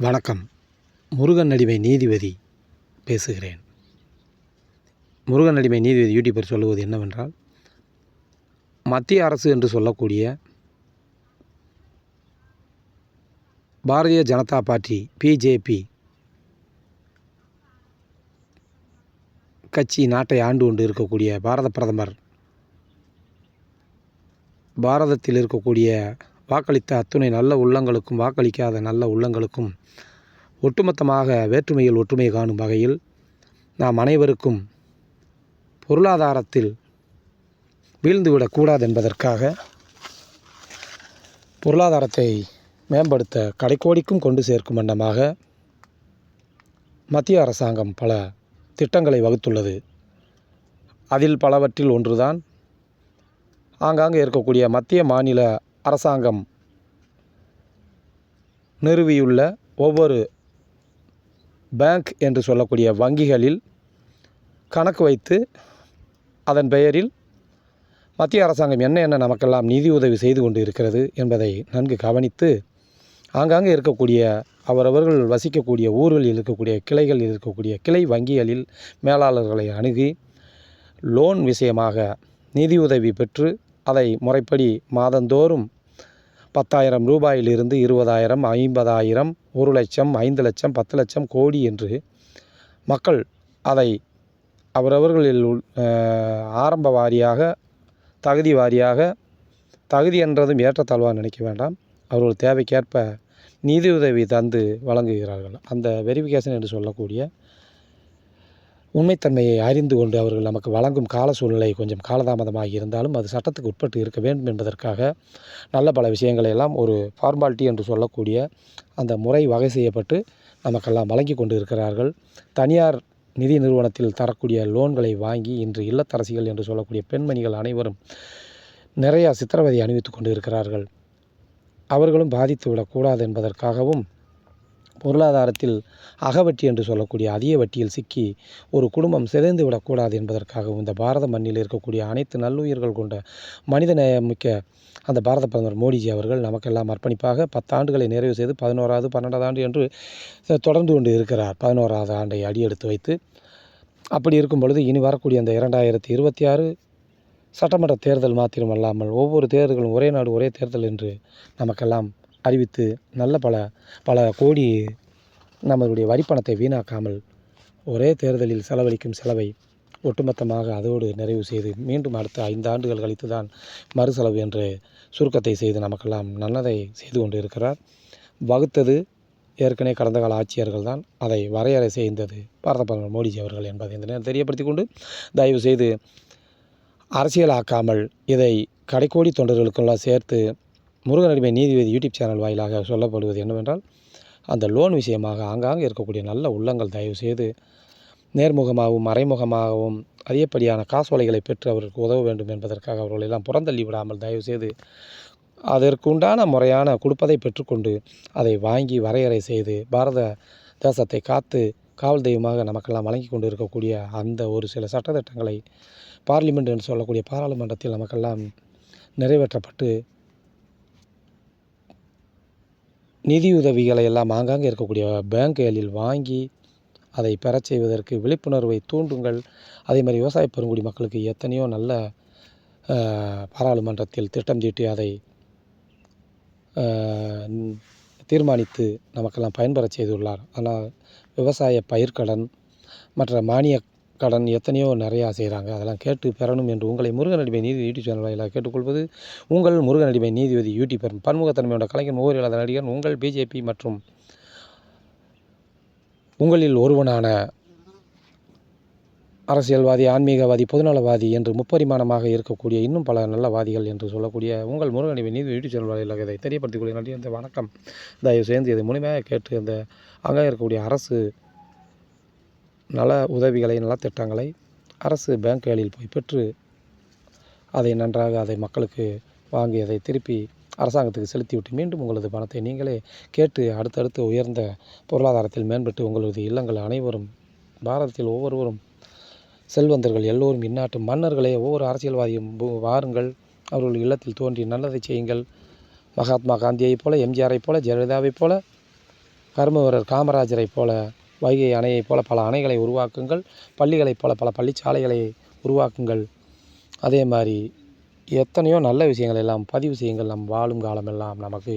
வணக்கம். முருகன் அடிமை நீதிபதி பேசுகிறேன். முருகன் அடிமை நீதிபதி யூடியூபர் சொல்லுவது என்னவென்றால், மத்திய அரசு என்று சொல்லக்கூடிய பாரதிய ஜனதா பார்ட்டி பிஜேபி கட்சி நாட்டை ஆண்டு கொண்டு இருக்கக்கூடிய பாரத பிரதமர், பாரதத்தில் இருக்கக்கூடிய வாக்களித்த அத்துணை நல்ல உள்ளங்களுக்கும் வாக்களிக்காத நல்ல உள்ளங்களுக்கும் ஒட்டுமொத்தமாக வேற்றுமையில் ஒற்றுமை காணும் வகையில் நாம் அனைவருக்கும் பொருளாதாரத்தில் வீழ்ந்துவிடக்கூடாது என்பதற்காக பொருளாதாரத்தை மேம்படுத்த கடைக்கோடிக்கும் கொண்டு சேர்க்கும் வண்ணமாக மத்திய அரசாங்கம் பல திட்டங்களை வகுத்துள்ளது. அதில் பலவற்றில் ஒன்றுதான் ஆங்காங்கே இருக்கக்கூடிய மத்திய மாநில அரசாங்கம் நிறுவியுள்ள ஒவ்வொரு பேங்க் என்று சொல்லக்கூடிய வங்கிகளில் கணக்கு வைத்து அதன் பெயரில் மத்திய அரசாங்கம் என்ன நமக்கெல்லாம் நிதி உதவி செய்து கொண்டு இருக்கிறது என்பதை நன்கு கவனித்து ஆங்காங்கே இருக்கக்கூடிய அவரவர்கள் வசிக்கக்கூடிய ஊர்களில் இருக்கக்கூடிய கிளைகளில் இருக்கக்கூடிய கிளை வங்கிகளில் மேலாளர்களை அணுகி லோன் விஷயமாக நிதியுதவி பெற்று அதை முறைப்படி மாதந்தோறும் 10,000 ரூபாயிலிருந்து 20,000, 50,000, 1 லட்சம், 5 லட்சம், 10 லட்சம், கோடி என்று மக்கள் அதை அவரவர்களில் ஆரம்ப வாரியாக தகுதி வாரியாக, தகுதி என்றதும் ஏற்றத்தாழ்வாக நினைக்க வேண்டாம், அவர்கள் தேவைக்கேற்ப நிதியுதவி தந்து வழங்குகிறார்கள். அந்த வெரிஃபிகேஷன் என்று சொல்லக்கூடிய உண்மைத்தன்மையை அறிந்து கொண்டு அவர்கள் நமக்கு வழங்கும் கால சூழ்நிலை கொஞ்சம் காலதாமதமாகி இருந்தாலும் அது சட்டத்துக்கு உட்பட்டு இருக்க வேண்டும் என்பதற்காக நல்ல பல விஷயங்களை எல்லாம் ஒரு ஃபார்மாலிட்டி என்று சொல்லக்கூடிய அந்த முறை வகை செய்யப்பட்டு நமக்கெல்லாம் வழங்கி கொண்டு இருக்கிறார்கள். தனியார் நிதி நிறுவனத்தில் தரக்கூடிய லோன்களை வாங்கி இன்று இல்லத்தரசிகள் என்று சொல்லக்கூடிய பெண்மணிகள் அனைவரும் நிறையா சித்திரவதை அணிவித்து கொண்டு இருக்கிறார்கள். அவர்களும் பாதித்து விடக்கூடாது என்பதற்காகவும் பொருளாதாரத்தில் அகவட்டி என்று சொல்லக்கூடிய அதிக வட்டியில் சிக்கி ஒரு குடும்பம் சிதைந்து விடக்கூடாது என்பதற்காகவும் இந்த பாரத மண்ணில் இருக்கக்கூடிய அனைத்து நல்லுயிர்கள் கொண்ட மனிதநேயமிக்க அந்த பாரத பிரதமர் மோடிஜி அவர்கள் நமக்கெல்லாம் அர்ப்பணிப்பாக 10 ஆண்டுகளை நிறைவு செய்து 11வது 12வது ஆண்டு என்று தொடர்ந்து கொண்டு இருக்கிறார். 11வது ஆண்டை அடியெடுத்து வைத்து அப்படி இருக்கும் பொழுது இனி வரக்கூடிய அந்த 2026 சட்டமன்ற தேர்தல் மாத்திரமல்லாமல் ஒவ்வொரு தேர்தல்களும் ஒரே நாடு ஒரே தேர்தல் என்று நமக்கெல்லாம் அறிவித்து நல்ல பல கோடி நம்மளுடைய வரிப்பணத்தை வீணாக்காமல் ஒரே தேர்தலில் செலவழிக்கும் செலவை ஒட்டுமொத்தமாக அதோடு நிறைவு செய்து மீண்டும் அடுத்த 5 ஆண்டுகள் கழித்து தான் மறுசெலவு என்று சுருக்கத்தை செய்து நமக்கெல்லாம் நல்லதை செய்து கொண்டு இருக்கிறார். வகுத்தது ஏற்கனவே கடந்த கால ஆட்சியர்கள் தான், அதை வரையறை செய்தது பாரத பிரதமர் மோடிஜி அவர்கள் என்பதை இந்த நேரம் தெரியப்படுத்தி கொண்டு தயவு செய்து அரசியலாக்காமல் இதை கடைக்கோடி தொண்டர்களுக்கெல்லாம் சேர்த்து முருகன் அடிமை நீதிபதி யூடியூப் சேனல் வாயிலாக சொல்லப்படுவது என்னவென்றால், அந்த லோன் விஷயமாக ஆங்காங்கே இருக்கக்கூடிய நல்ல உள்ளங்கள் தயவு செய்து நேர்முகமாகவும் மறைமுகமாகவும் அதிகப்படியான காசோலைகளை பெற்று அவருக்கு உதவ வேண்டும் என்பதற்காக அவர்களெல்லாம் புறந்தள்ளி விடாமல் தயவு செய்து அதற்கு உண்டான முறையான கொடுப்பதை பெற்றுக்கொண்டு அதை வாங்கி வரையறை செய்து பாரத தேசத்தை காத்து காவல் தெய்வமாக நமக்கெல்லாம் வழங்கி கொண்டு இருக்கக்கூடிய அந்த ஒரு சில சட்டத்திட்டங்களை பார்லிமெண்ட் என்று சொல்லக்கூடிய பாராளுமன்றத்தில் நமக்கெல்லாம் நிறைவேற்றப்பட்டு நிதியுதவிகளை எல்லாம் ஆங்காங்கே இருக்கக்கூடிய பேங்குகளில் வாங்கி அதை பெறச் செய்வதற்கு விழிப்புணர்வை தூண்டுங்கள். அதே மாதிரி விவசாய பெருங்குடி மக்களுக்கு எத்தனையோ நல்ல பாராளுமன்றத்தில் திட்டம் தீட்டி அதை தீர்மானித்து நமக்கெல்லாம் பயன்பெறச் செய்துள்ளார். ஆனால் விவசாய பயிர்க்கடன் மற்ற மானிய கடன் எத்தனையோ நிறையா செய்கிறாங்க. அதெல்லாம் கேட்டு பெறணும் என்று உங்களை முருகன் அடிமை நீதி யூடியூப் சேனல் வாயிலாக கேட்டுக்கொள்வது உங்கள் முருகன் அடிமை நீதிபதி யூடியூபர் பன்முகத்தன்மையோட கலைஞர் ஒவ்வொரு இல்லாத நடிகர் உங்கள் பிஜேபி மற்றும் உங்களில் ஒருவனான அரசியல்வாதி, ஆன்மீகவாதி, பொதுநலவாதி என்று முப்பரிமாணமாக இருக்கக்கூடிய இன்னும் பல நல்லவாதிகள் என்று சொல்லக்கூடிய உங்கள் முருகன் அடிமை நீதி யூடியூப் சேனல் வாயிலாக இதை தெரியப்படுத்திக் கொள்ள நன்றி. அந்த வணக்கம். தயவு செய்து இதை முழுமையாக கேட்டு அந்த அங்கே இருக்கக்கூடிய அரசு நல உதவிகளை நலத்திட்டங்களை அரசு பேங்குகளில் போய் பெற்று அதை நன்றாக அதை மக்களுக்கு வாங்கி அதை திருப்பி அரசாங்கத்துக்கு செலுத்திவிட்டு மீண்டும் உங்களது பணத்தை நீங்களே கேட்டு அடுத்தடுத்து உயர்ந்த பொருளாதாரத்தில் மேம்பட்டு உங்களது இல்லங்கள் அனைவரும் பாரதத்தில் ஒவ்வொருவரும் செல்வந்தர்கள் எல்லோரும் இந்நாட்டு மன்னர்களே ஒவ்வொரு அரசியல்வாதியும் வாருங்கள், அவர்கள் இல்லத்தில் தோன்றி நல்லதை செய்யுங்கள். மகாத்மா காந்தியைப் போல, எம்ஜிஆரைப் போல, ஜெயலலிதாவைப் போல கர்மவீரர் காமராஜரைப் போல வைகை அணையைப் போல பல அணைகளை உருவாக்குங்கள். பள்ளிகளைப் போல பல பள்ளிச்சாலைகளை உருவாக்குங்கள். அதே மாதிரி எத்தனையோ நல்ல விஷயங்கள் எல்லாம் பதிவு செய்யுங்கள். நம் வாழும் காலமெல்லாம் நமக்கு